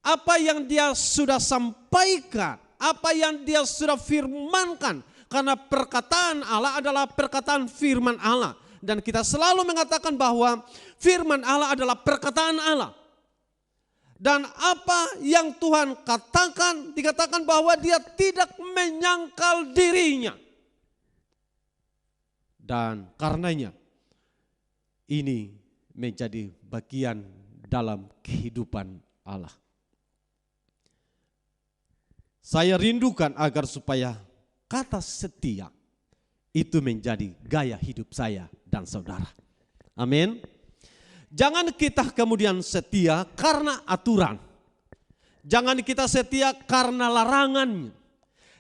apa yang dia sudah sampaikan, apa yang dia sudah firmankan. Karena perkataan Allah adalah perkataan firman Allah. Dan kita selalu mengatakan bahwa firman Allah adalah perkataan Allah. Dan apa yang Tuhan katakan, dikatakan bahwa dia tidak menyangkal dirinya. Dan karenanya ini menjadi bagian dalam kehidupan Allah. Saya rindukan agar supaya kata setia itu menjadi gaya hidup saya dan saudara. Amin. Jangan kita kemudian setia karena aturan. Jangan kita setia karena larangannya.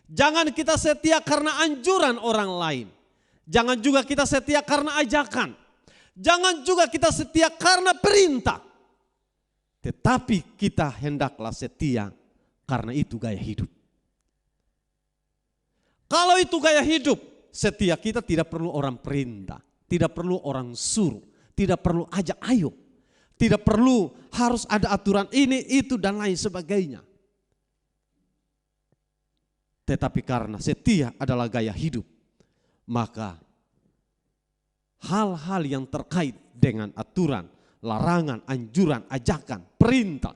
Jangan kita setia karena anjuran orang lain. Jangan juga kita setia karena ajakan. Jangan juga kita setia karena perintah. Tetapi kita hendaklah setia karena itu gaya hidup. Kalau itu gaya hidup, setia kita tidak perlu orang perintah. Tidak perlu orang suruh. Tidak perlu ajak ayo. Tidak perlu harus ada aturan ini, itu dan lain sebagainya. Tetapi karena setia adalah gaya hidup, maka hal-hal yang terkait dengan aturan, larangan, anjuran, ajakan, perintah,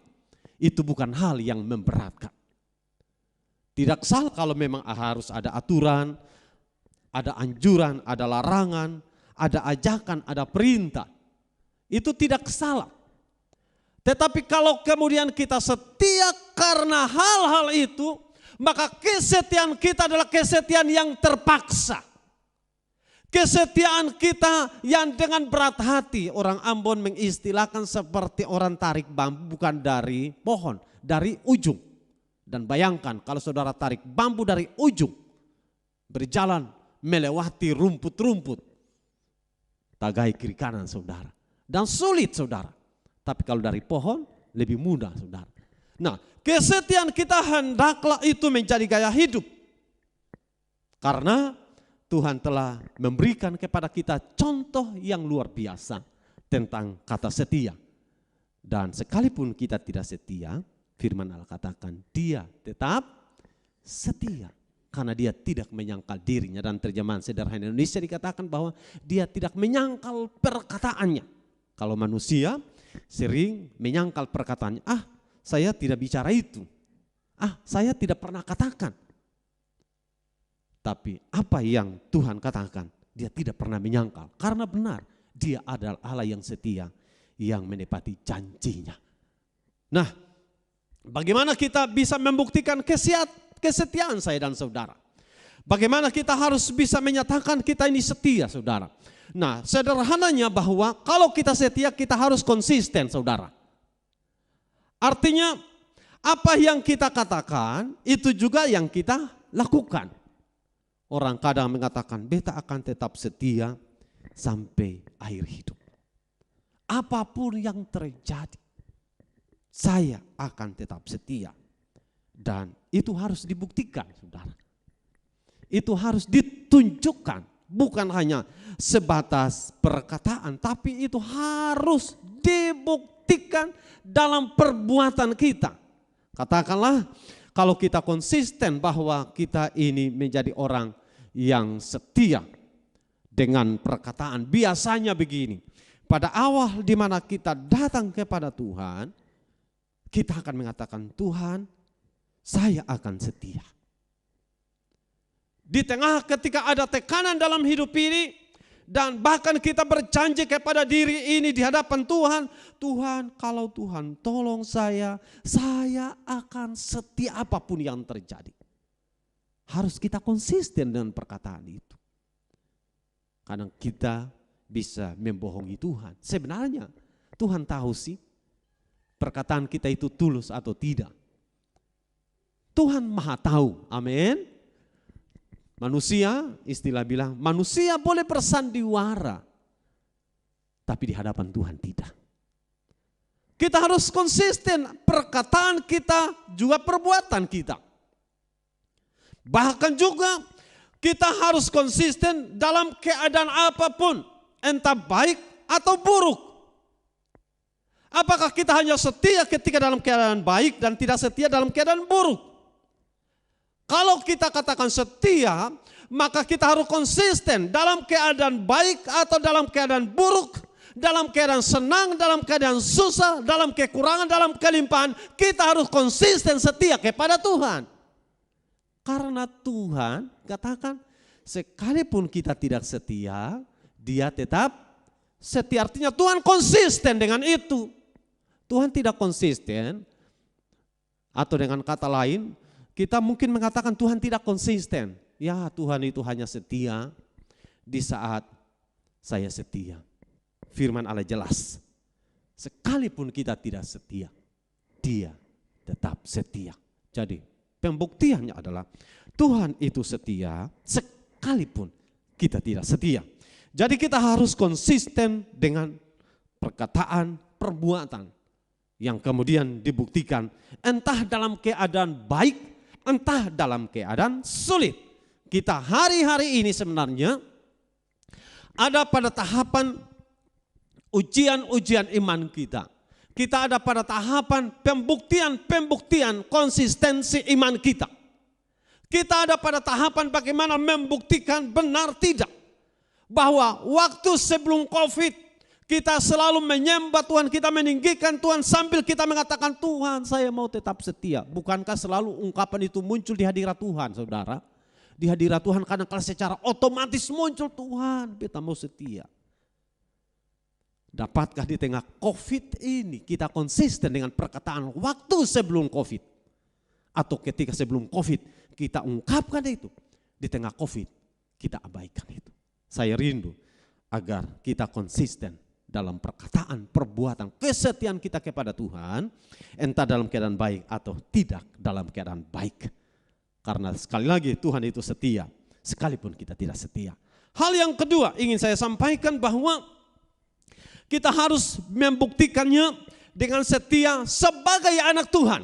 itu bukan hal yang memberatkan. Tidak salah kalau memang harus ada aturan, ada anjuran, ada larangan, ada ajakan, ada perintah. Itu tidak salah. Tetapi kalau kemudian kita setia karena hal-hal itu, maka kesetiaan kita adalah kesetiaan yang terpaksa. Kesetiaan kita yang dengan berat hati. Orang Ambon mengistilahkan seperti orang tarik bambu bukan dari pohon, dari ujung. Dan bayangkan kalau saudara tarik bambu dari ujung, berjalan melewati rumput-rumput, tagai kiri kanan saudara. Dan sulit saudara. Tapi kalau dari pohon lebih mudah saudara. Nah, kesetiaan kita hendaklah itu menjadi gaya hidup. Karena Tuhan telah memberikan kepada kita contoh yang luar biasa tentang kata setia. Dan sekalipun kita tidak setia, firman Allah katakan dia tetap setia. Karena dia tidak menyangkal dirinya. Dan terjemahan sederhana Indonesia dikatakan bahwa dia tidak menyangkal perkataannya. Kalau manusia sering menyangkal perkataannya, saya tidak bicara itu, saya tidak pernah katakan. Tapi apa yang Tuhan katakan, dia tidak pernah menyangkal. Karena benar, dia adalah Allah yang setia, yang menepati janjinya. Nah, bagaimana kita bisa membuktikan kesetiaan saya dan saudara? Bagaimana kita harus bisa menyatakan kita ini setia saudara? Nah, sederhananya bahwa kalau kita setia kita harus konsisten saudara. Artinya apa yang kita katakan itu juga yang kita lakukan. Orang kadang mengatakan beta akan tetap setia sampai akhir hidup. Apapun yang terjadi saya akan tetap setia. Dan itu harus dibuktikan saudara. Itu harus ditunjukkan. Bukan hanya sebatas perkataan, tapi itu harus dibuktikan dalam perbuatan kita. Katakanlah kalau kita konsisten bahwa kita ini menjadi orang yang setia dengan perkataan. Biasanya begini, pada awal di mana kita datang kepada Tuhan, kita akan mengatakan Tuhan saya akan setia. Di tengah ketika ada tekanan dalam hidup ini dan bahkan kita berjanji kepada diri ini di hadapan Tuhan, Tuhan kalau Tuhan tolong saya akan setia apapun yang terjadi. Harus kita konsisten dengan perkataan itu. Kadang kita bisa membohongi Tuhan. Sebenarnya Tuhan tahu sih perkataan kita itu tulus atau tidak. Tuhan Maha tahu, amin. Manusia, istilah bilang, manusia boleh bersandiwara, tapi di hadapan Tuhan tidak. Kita harus konsisten perkataan kita juga perbuatan kita. Bahkan juga kita harus konsisten dalam keadaan apapun, entah baik atau buruk. Apakah kita hanya setia ketika dalam keadaan baik dan tidak setia dalam keadaan buruk? Kalau kita katakan setia, maka kita harus konsisten dalam keadaan baik atau dalam keadaan buruk, dalam keadaan senang, dalam keadaan susah, dalam kekurangan, dalam kelimpahan. Kita harus konsisten setia kepada Tuhan. Karena Tuhan katakan, sekalipun kita tidak setia, Dia tetap setia. Artinya Tuhan konsisten dengan itu. Tuhan tidak konsisten, atau dengan kata lain, kita mungkin mengatakan Tuhan tidak konsisten. Ya, Tuhan itu hanya setia di saat saya setia. Firman Allah jelas, sekalipun kita tidak setia, Dia tetap setia. Jadi pembuktiannya adalah Tuhan itu setia sekalipun kita tidak setia. Jadi kita harus konsisten dengan perkataan, perbuatan yang kemudian dibuktikan entah dalam keadaan baik, entah dalam keadaan sulit. Kita hari-hari ini sebenarnya ada pada tahapan ujian-ujian iman kita. Kita ada pada tahapan pembuktian konsistensi iman kita. Kita ada pada tahapan bagaimana membuktikan benar tidak. Bahwa waktu sebelum COVID kita selalu menyembah Tuhan, kita meninggikan Tuhan sambil kita mengatakan, Tuhan saya mau tetap setia. Bukankah selalu ungkapan itu muncul di hadirat Tuhan, saudara? Di hadirat Tuhan kadang kala secara otomatis muncul, Tuhan kita mau setia. Dapatkah di tengah COVID ini kita konsisten dengan perkataan waktu sebelum COVID? Atau ketika sebelum COVID kita ungkapkan itu, di tengah COVID kita abaikan itu. Saya rindu agar kita konsisten dalam perkataan, perbuatan, kesetiaan kita kepada Tuhan, entah dalam keadaan baik atau tidak dalam keadaan baik. Karena sekali lagi Tuhan itu setia, sekalipun kita tidak setia. Hal yang kedua ingin saya sampaikan bahwa kita harus membuktikannya dengan setia sebagai anak Tuhan.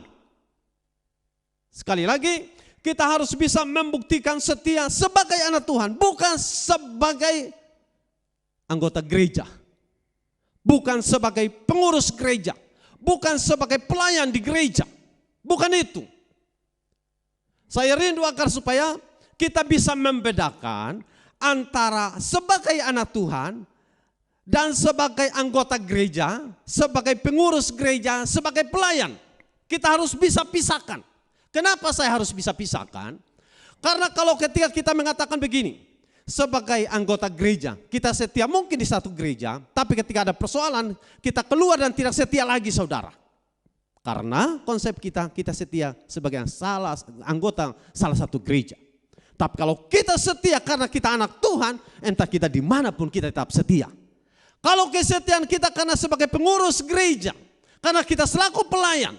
Sekali lagi, kita harus bisa membuktikan setia sebagai anak Tuhan, bukan sebagai anggota gereja. Bukan sebagai pengurus gereja, bukan sebagai pelayan di gereja, bukan itu. Saya rindu agar supaya kita bisa membedakan antara sebagai anak Tuhan dan sebagai anggota gereja, sebagai pengurus gereja, sebagai pelayan. Kita harus bisa pisahkan. Kenapa saya harus bisa pisahkan? Karena kalau ketika kita mengatakan begini, sebagai anggota gereja, kita setia mungkin di satu gereja, tapi ketika ada persoalan, kita keluar dan tidak setia lagi, saudara. Karena konsep kita setia sebagai anggota salah satu gereja. Tapi kalau kita setia karena kita anak Tuhan, entah kita dimanapun kita tetap setia. Kalau kesetiaan kita karena sebagai pengurus gereja, karena kita selaku pelayan,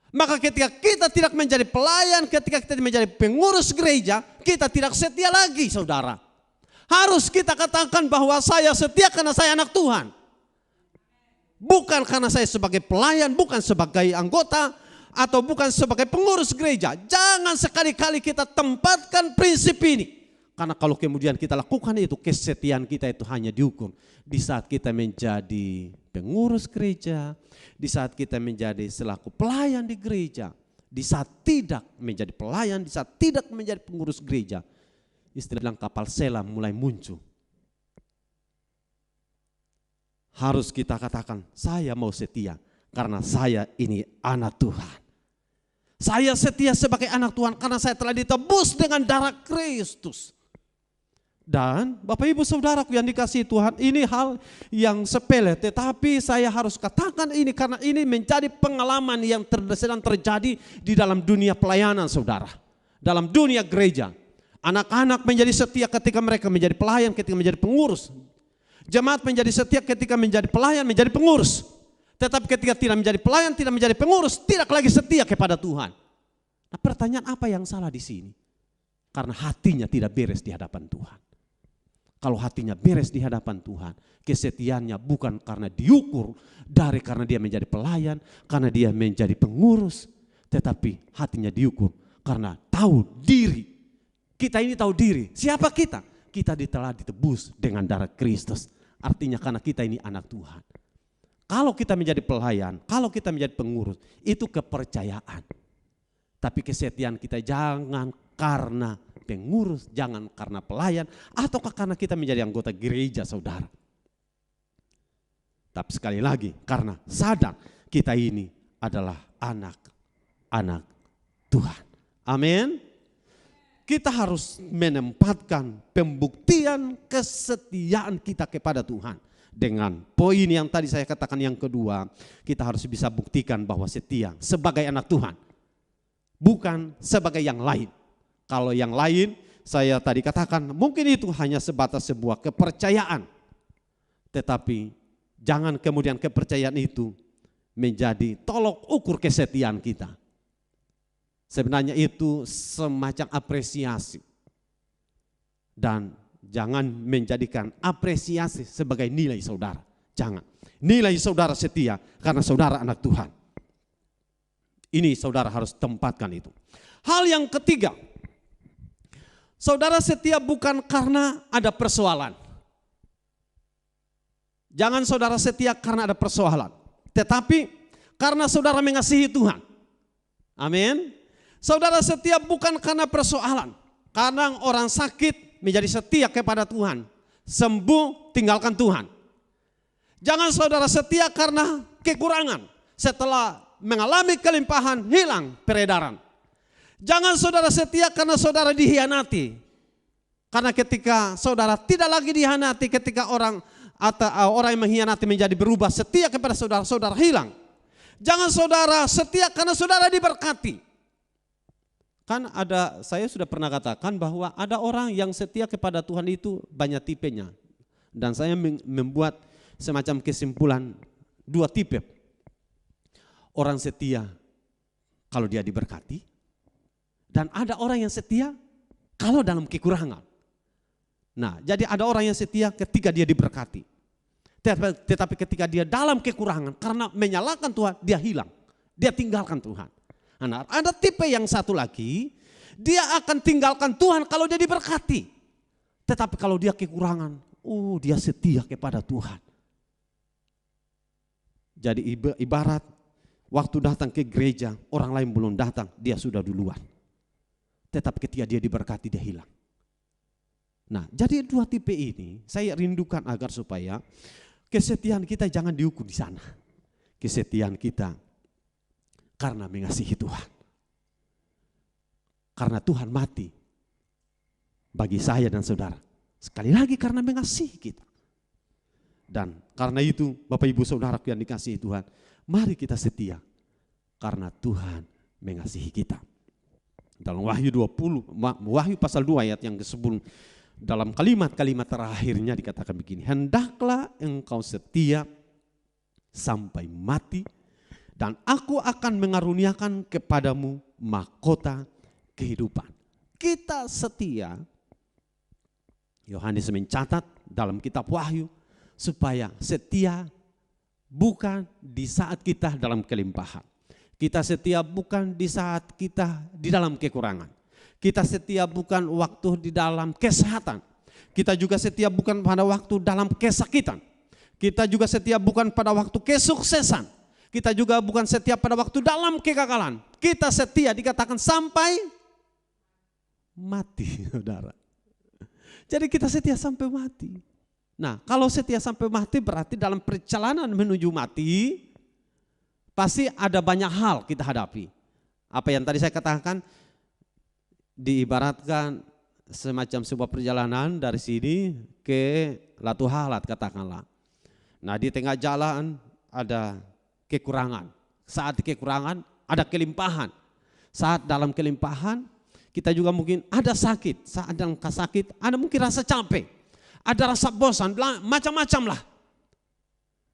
maka ketika kita tidak menjadi pelayan, ketika kita menjadi pengurus gereja, kita tidak setia lagi, saudara. Harus kita katakan bahwa saya setia karena saya anak Tuhan. Bukan karena saya sebagai pelayan, bukan sebagai anggota, atau bukan sebagai pengurus gereja. Jangan sekali-kali kita tempatkan prinsip ini. Karena kalau kemudian kita lakukan itu, kesetiaan kita itu hanya diukur di saat kita menjadi pengurus gereja, di saat kita menjadi selaku pelayan di gereja, di saat tidak menjadi pelayan, di saat tidak menjadi pengurus gereja. Istilah kapal selam mulai muncul. Harus kita katakan, saya mau setia karena saya ini anak Tuhan. Saya setia sebagai anak Tuhan karena saya telah ditebus dengan darah Kristus. Dan Bapak Ibu Saudaraku yang dikasihi Tuhan, ini hal yang sepele, tetapi saya harus katakan ini karena ini menjadi pengalaman yang sedang terjadi di dalam dunia pelayanan, saudara. Dalam dunia gereja. Anak-anak menjadi setia ketika mereka menjadi pelayan, ketika menjadi pengurus. Jemaat menjadi setia ketika menjadi pelayan, menjadi pengurus. Tetapi ketika tidak menjadi pelayan, tidak menjadi pengurus, tidak lagi setia kepada Tuhan. Nah, pertanyaan apa yang salah di sini? Karena hatinya tidak beres di hadapan Tuhan. Kalau hatinya beres di hadapan Tuhan, kesetiaannya bukan karena diukur dari karena dia menjadi pelayan, karena dia menjadi pengurus, tetapi hatinya diukur karena tahu diri. Kita ini tahu diri. Siapa kita? Kita telah ditebus dengan darah Kristus. Artinya karena kita ini anak Tuhan. Kalau kita menjadi pelayan, kalau kita menjadi pengurus, itu kepercayaan. Tapi kesetiaan kita jangan karena pengurus, jangan karena pelayan, ataukah karena kita menjadi anggota gereja, saudara. Tapi sekali lagi, karena sadar kita ini adalah anak-anak Tuhan. Amin. Kita harus menempatkan pembuktian kesetiaan kita kepada Tuhan. Dengan poin yang tadi saya katakan yang kedua, kita harus bisa buktikan bahwa setia sebagai anak Tuhan. Bukan sebagai yang lain. Kalau yang lain saya tadi katakan mungkin itu hanya sebatas sebuah kepercayaan. Tetapi jangan kemudian kepercayaan itu menjadi tolok ukur kesetiaan kita. Sebenarnya itu semacam apresiasi. Dan jangan menjadikan apresiasi sebagai nilai saudara. Jangan. Nilai saudara setia karena saudara anak Tuhan. Ini saudara harus tempatkan itu. Hal yang ketiga, saudara setia bukan karena ada persoalan. Jangan saudara setia karena ada persoalan, tetapi karena saudara mengasihi Tuhan. Amin. Saudara setia bukan karena persoalan. Kadang orang sakit menjadi setia kepada Tuhan, sembuh tinggalkan Tuhan. Jangan saudara setia karena kekurangan, setelah mengalami kelimpahan hilang peredaran. Jangan saudara setia karena saudara dihianati. Karena ketika saudara tidak lagi dihianati, ketika orang yang mengkhianati menjadi berubah setia kepada saudara, saudara hilang. Jangan saudara setia karena saudara diberkati. Kan saya sudah pernah katakan bahwa ada orang yang setia kepada Tuhan itu banyak tipenya. Dan saya membuat semacam kesimpulan 2 tipe. Orang setia kalau dia diberkati, dan ada orang yang setia kalau dalam kekurangan. Nah, jadi ada orang yang setia ketika dia diberkati. Tetapi ketika dia dalam kekurangan karena menyalahkan Tuhan, dia hilang. Dia tinggalkan Tuhan. Nah, ada tipe yang satu lagi, dia akan tinggalkan Tuhan kalau dia diberkati. Tetapi kalau dia kekurangan, dia setia kepada Tuhan. Jadi ibarat waktu datang ke gereja, orang lain belum datang, dia sudah duluan. Tetapi ketika dia diberkati, dia hilang. Nah, jadi 2 tipe ini saya rindukan agar supaya kesetiaan kita jangan diukur di sana. Kesetiaan kita karena mengasihi Tuhan. Karena Tuhan mati bagi saya dan saudara. Sekali lagi karena mengasihi kita. Dan karena itu Bapak Ibu Saudara yang dikasihi Tuhan, mari kita setia karena Tuhan mengasihi kita. Dalam Wahyu 20, Wahyu pasal 2 ayat yang ke-10, dalam kalimat-kalimat terakhirnya dikatakan begini, hendaklah engkau setia sampai mati dan aku akan mengaruniakan kepadamu mahkota kehidupan. Kita setia, Yohanes mencatat dalam kitab Wahyu, supaya setia bukan di saat kita dalam kelimpahan. Kita setia bukan di saat kita di dalam kekurangan. Kita setia bukan waktu di dalam kesehatan. Kita juga setia bukan pada waktu dalam kesakitan. Kita juga setia bukan pada waktu kesuksesan. Kita juga bukan setia pada waktu dalam kegagalan. Kita setia dikatakan sampai mati, saudara. Jadi kita setia sampai mati. Nah, kalau setia sampai mati berarti dalam perjalanan menuju mati pasti ada banyak hal kita hadapi. Apa yang tadi saya katakan diibaratkan semacam sebuah perjalanan dari sini ke Latu Halat katakanlah. Nah, di tengah jalan ada kekurangan. Saat kekurangan ada kelimpahan. Saat dalam kelimpahan kita juga mungkin ada sakit. Saat dalam sakit ada mungkin rasa capek. Ada rasa bosan, macam-macam lah.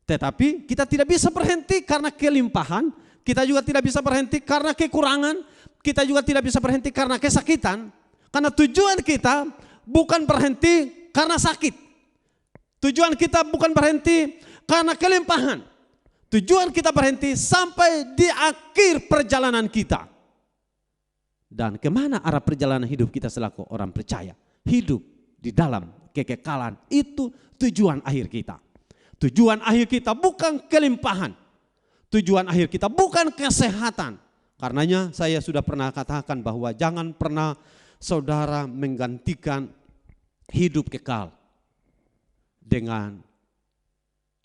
Tetapi kita tidak bisa berhenti karena kelimpahan. Kita juga tidak bisa berhenti karena kekurangan. Kita juga tidak bisa berhenti karena kesakitan. Karena tujuan kita bukan berhenti karena sakit. Tujuan kita bukan berhenti karena kelimpahan. Tujuan kita berhenti sampai di akhir perjalanan kita. Dan kemana arah perjalanan hidup kita selaku orang percaya? Hidup di dalam kekekalan, itu tujuan akhir kita. Tujuan akhir kita bukan kelimpahan. Tujuan akhir kita bukan kesehatan. Karenanya saya sudah pernah katakan bahwa jangan pernah saudara menggantikan hidup kekal dengan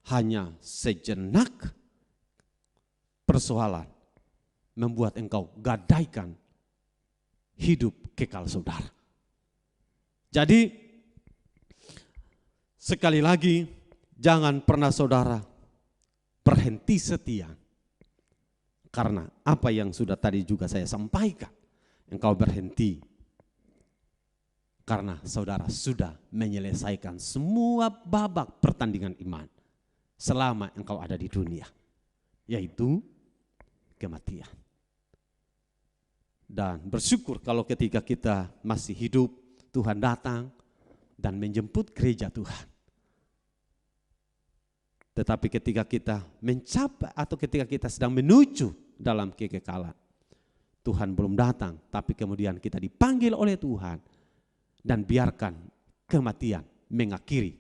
hanya sejenak persoalan membuat engkau gadaikan hidup kekal saudara. Jadi sekali lagi jangan pernah saudara berhenti setia. Karena apa yang sudah tadi juga saya sampaikan, engkau berhenti karena saudara sudah menyelesaikan semua babak pertandingan iman selama engkau ada di dunia, yaitu kematian. Dan bersyukur kalau ketika kita masih hidup, Tuhan datang dan menjemput gereja Tuhan. Tetapi ketika kita mencapai atau ketika kita sedang menuju dalam kekekalan, Tuhan belum datang, tapi kemudian kita dipanggil oleh Tuhan dan biarkan kematian mengakhiri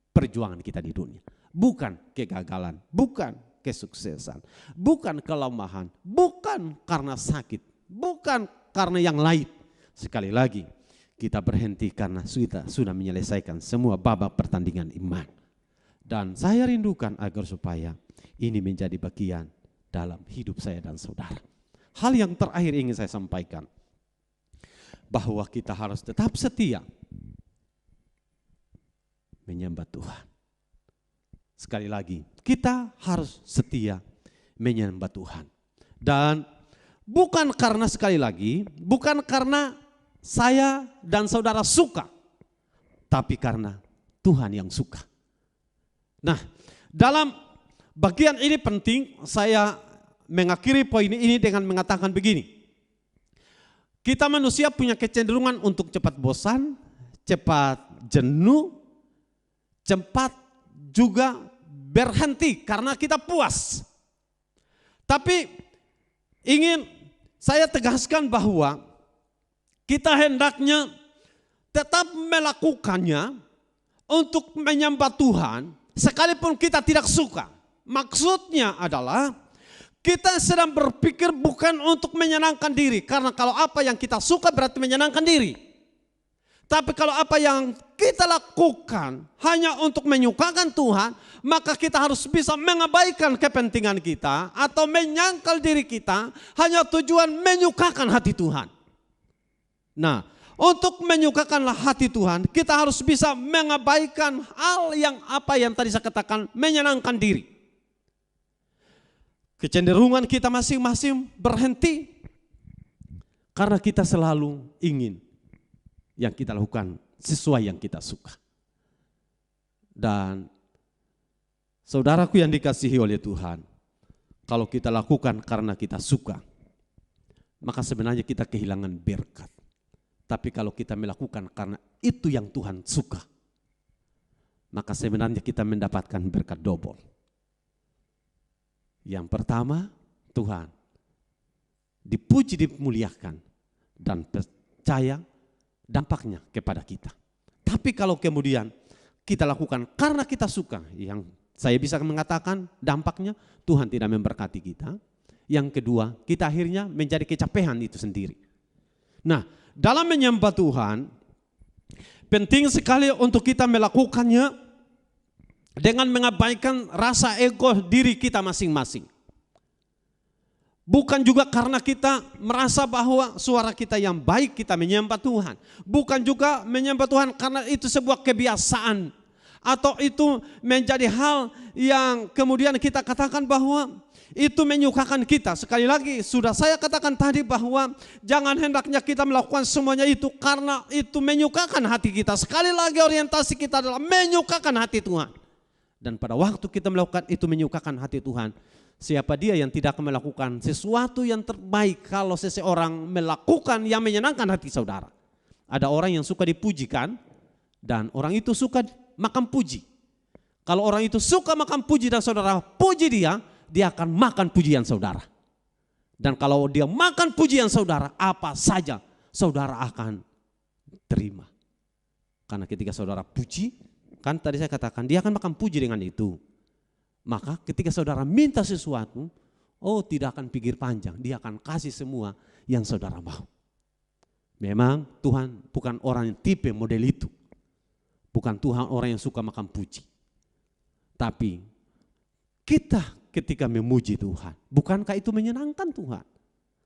perjuangan kita di dunia. Bukan kegagalan, bukan kesuksesan, bukan kelemahan, bukan karena sakit, bukan karena yang lain. Sekali lagi kita berhenti karena sudah menyelesaikan semua babak pertandingan iman. Dan saya rindukan agar supaya ini menjadi bagian dalam hidup saya dan saudara. Hal yang terakhir ingin saya sampaikan, bahwa kita harus tetap setia menyembah Tuhan. Sekali lagi, kita harus setia menyembah Tuhan. Dan bukan karena sekali lagi, bukan karena saya dan saudara suka, tapi karena Tuhan yang suka. Nah, dalam bagian ini penting saya mengakhiri poin ini dengan mengatakan begini. Kita manusia punya kecenderungan untuk cepat bosan, cepat jenuh, cepat juga berhenti karena kita puas. Tapi ingin saya tegaskan bahwa kita hendaknya tetap melakukannya untuk menyembah Tuhan. Sekalipun kita tidak suka, maksudnya adalah kita sedang berpikir bukan untuk menyenangkan diri. Karena kalau apa yang kita suka berarti menyenangkan diri. Tapi kalau apa yang kita lakukan hanya untuk menyukakan Tuhan, maka kita harus bisa mengabaikan kepentingan kita atau menyangkal diri kita hanya tujuan menyukakan hati Tuhan. Nah, untuk menyukakanlah hati Tuhan, kita harus bisa mengabaikan hal yang apa yang tadi saya katakan, menyenangkan diri. Kecenderungan kita masing-masing berhenti karena kita selalu ingin yang kita lakukan sesuai yang kita suka. Dan saudaraku yang dikasihi oleh Tuhan, kalau kita lakukan karena kita suka, maka sebenarnya kita kehilangan berkat. Tapi kalau kita melakukan karena itu yang Tuhan suka, maka sebenarnya kita mendapatkan berkat double. Yang pertama, Tuhan dipuji, dimuliakan, dan percaya dampaknya kepada kita. Tapi kalau kemudian kita lakukan karena kita suka, yang saya bisa mengatakan dampaknya Tuhan tidak memberkati kita. Yang kedua, kita akhirnya menjadi kecapean itu sendiri. Nah, dalam menyembah Tuhan, penting sekali untuk kita melakukannya dengan mengabaikan rasa ego diri kita masing-masing. Bukan juga karena kita merasa bahwa suara kita yang baik kita menyembah Tuhan. Bukan juga menyembah Tuhan karena itu sebuah kebiasaan. Atau itu menjadi hal yang kemudian kita katakan bahwa itu menyukakan kita. Sekali lagi sudah saya katakan tadi bahwa jangan hendaknya kita melakukan semuanya itu karena itu menyukakan hati kita. Sekali lagi orientasi kita adalah menyukakan hati Tuhan. Dan pada waktu kita melakukan itu menyukakan hati Tuhan, siapa dia yang tidak akan melakukan sesuatu yang terbaik kalau seseorang melakukan yang menyenangkan hati saudara. Ada orang yang suka dipujikan dan orang itu suka makan puji. Kalau orang itu suka makan puji dan saudara puji dia akan makan pujian saudara. Dan kalau dia makan pujian saudara, apa saja saudara akan terima. Karena ketika saudara puji, kan tadi saya katakan dia akan makan puji dengan itu. Maka ketika saudara minta sesuatu, oh tidak akan pikir panjang, dia akan kasih semua yang saudara mau. Memang Tuhan bukan orang yang tipe model itu. Bukan Tuhan orang yang suka makan puji. Tapi kita ketika memuji Tuhan, bukankah itu menyenangkan Tuhan?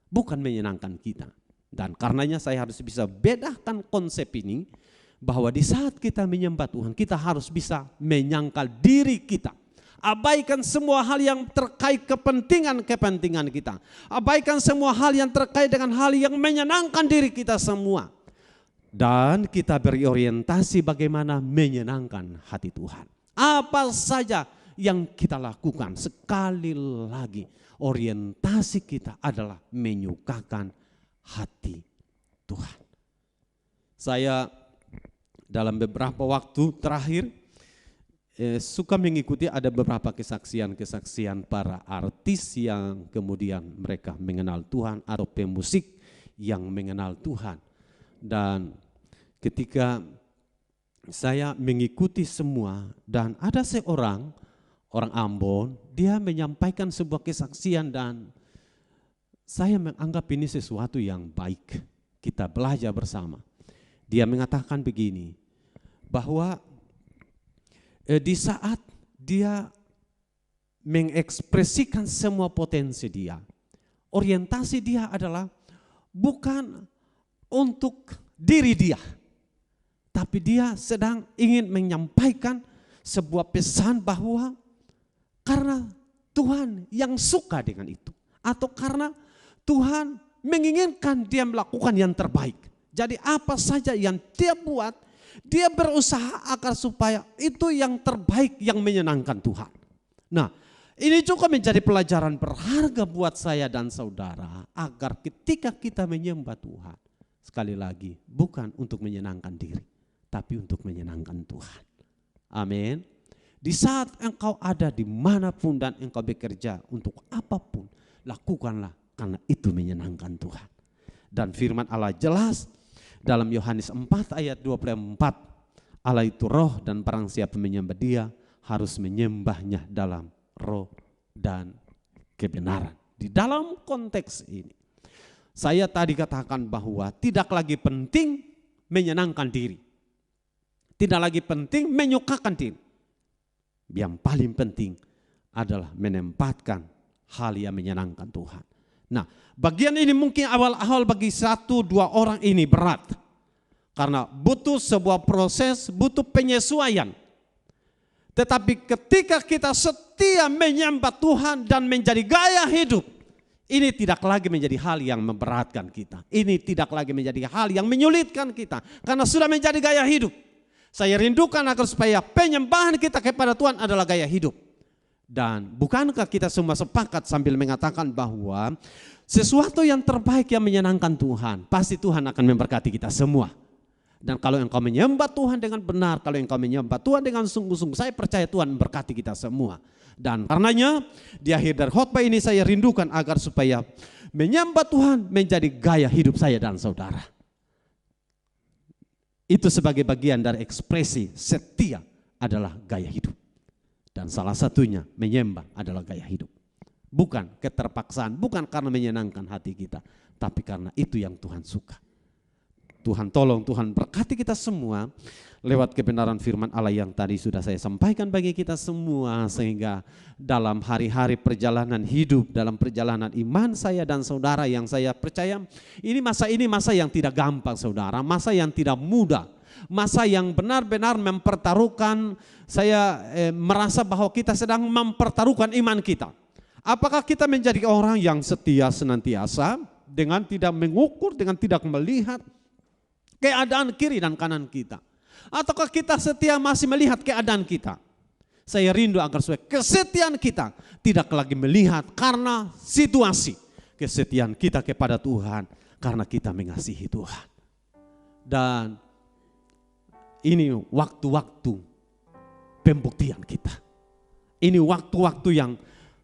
Bukan menyenangkan kita. Dan karenanya saya harus bisa bedakan konsep ini, bahwa di saat kita menyembah Tuhan, kita harus bisa menyangkal diri kita. Abaikan semua hal yang terkait kepentingan kita. Abaikan semua hal yang terkait dengan hal yang menyenangkan diri kita semua. Dan kita berorientasi bagaimana menyenangkan hati Tuhan. Apa saja yang kita lakukan, sekali lagi orientasi kita adalah menyukakan hati Tuhan. Saya dalam beberapa waktu terakhir suka mengikuti ada beberapa kesaksian-kesaksian para artis yang kemudian mereka mengenal Tuhan atau pemusik yang mengenal Tuhan. Dan ketika saya mengikuti semua dan ada seorang orang Ambon, dia menyampaikan sebuah kesaksian dan saya menganggap ini sesuatu yang baik. Kita belajar bersama. Dia mengatakan begini, bahwa di saat dia mengekspresikan semua potensi dia, orientasi dia adalah bukan untuk diri dia, tapi dia sedang ingin menyampaikan sebuah pesan bahwa karena Tuhan yang suka dengan itu, atau karena Tuhan menginginkan dia melakukan yang terbaik. Jadi apa saja yang dia buat, dia berusaha agar supaya itu yang terbaik yang menyenangkan Tuhan. Nah, ini juga menjadi pelajaran berharga buat saya dan saudara, agar ketika kita menyembah Tuhan, sekali lagi bukan untuk menyenangkan diri, tapi untuk menyenangkan Tuhan. Amin. Di saat engkau ada dimanapun dan engkau bekerja untuk apapun, lakukanlah karena itu menyenangkan Tuhan. Dan firman Allah jelas dalam Yohanes 4 ayat 24, Allah itu roh dan barang siapa menyembah dia harus menyembahnya dalam roh dan kebenaran. Di dalam konteks ini, saya tadi katakan bahwa tidak lagi penting menyenangkan diri. Tidak lagi penting menyukakan diri. Yang paling penting adalah menempatkan hal yang menyenangkan Tuhan. Nah, bagian ini mungkin awal-awal bagi 1-2 orang ini berat. Karena butuh sebuah proses, butuh penyesuaian. Tetapi ketika kita setia menyembah Tuhan dan menjadi gaya hidup, ini tidak lagi menjadi hal yang memberatkan kita. Ini tidak lagi menjadi hal yang menyulitkan kita. Karena sudah menjadi gaya hidup. Saya rindukan agar supaya penyembahan kita kepada Tuhan adalah gaya hidup. Dan bukankah kita semua sepakat sambil mengatakan bahwa sesuatu yang terbaik yang menyenangkan Tuhan, pasti Tuhan akan memberkati kita semua. Dan kalau engkau menyembah Tuhan dengan benar, kalau engkau menyembah Tuhan dengan sungguh-sungguh, saya percaya Tuhan memberkati kita semua. Dan karenanya di akhir dari khotbah ini saya rindukan agar supaya menyembah Tuhan menjadi gaya hidup saya dan saudara. Itu sebagai bagian dari ekspresi setia adalah gaya hidup. Dan salah satunya menyembah adalah gaya hidup. Bukan keterpaksaan, bukan karena menyenangkan hati kita, tapi karena itu yang Tuhan suka. Tuhan tolong, Tuhan berkati kita semua lewat kebenaran firman Allah yang tadi sudah saya sampaikan bagi kita semua. Sehingga dalam hari-hari perjalanan hidup, dalam perjalanan iman saya dan saudara yang saya percaya, ini masa yang tidak gampang saudara, masa yang tidak mudah. Masa yang benar-benar mempertaruhkan, saya merasa bahwa kita sedang mempertaruhkan iman kita. Apakah kita menjadi orang yang setia senantiasa dengan tidak mengukur, dengan tidak melihat keadaan kiri dan kanan kita? Ataukah kita setia masih melihat keadaan kita? Saya rindu agar supaya kesetiaan kita tidak lagi melihat karena situasi. Kesetiaan kita kepada Tuhan karena kita mengasihi Tuhan. Dan ini waktu-waktu pembuktian kita. Ini waktu-waktu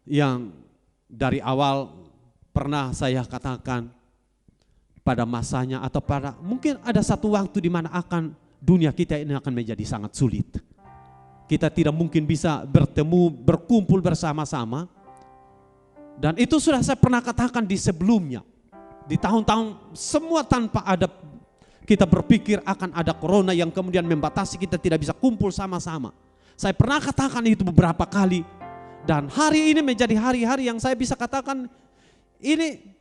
yang dari awal pernah saya katakan pada masanya atau pada mungkin ada satu waktu di mana dunia kita ini akan menjadi sangat sulit. kita tidak mungkin bisa bertemu, berkumpul bersama-sama. Dan itu sudah saya pernah katakan di sebelumnya. Di tahun-tahun semua tanpa ada kita berpikir akan ada corona yang kemudian membatasi kita tidak bisa kumpul sama-sama. Saya pernah katakan itu beberapa kali. Dan hari ini menjadi hari-hari yang saya bisa katakan ini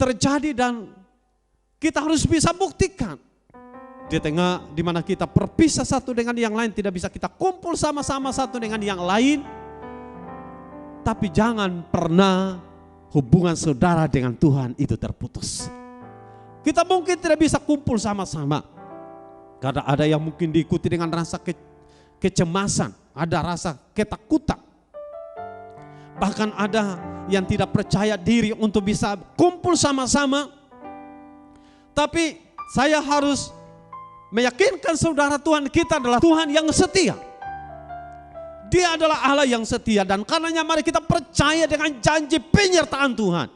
terjadi dan kita harus bisa buktikan. Di tengah di mana kita berpisah satu dengan yang lain, tidak bisa kita kumpul sama-sama satu dengan yang lain. Tapi jangan pernah hubungan saudara dengan Tuhan itu terputus. Kita mungkin tidak bisa kumpul sama-sama. Karena ada yang mungkin diikuti dengan rasa kecemasan, ada rasa ketakutan. Bahkan ada yang tidak percaya diri untuk bisa kumpul sama-sama. Tapi saya harus meyakinkan saudara, Tuhan kita adalah Tuhan yang setia. Dia adalah Allah yang setia, dan karenanya mari kita percaya dengan janji penyertaan Tuhan.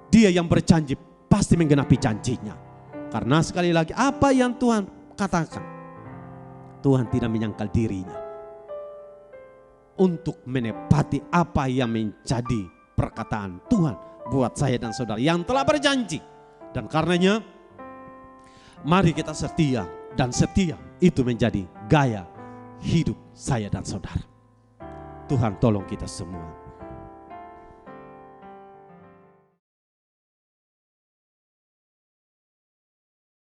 Dia yang berjanji pasti menggenapi janjinya. Karena sekali lagi apa yang Tuhan katakan, Tuhan tidak menyangkal dirinya untuk menepati apa yang menjadi perkataan Tuhan buat saya dan saudara yang telah berjanji. Dan karenanya mari kita setia, dan setia itu menjadi gaya hidup saya dan saudara. Tuhan tolong kita semua.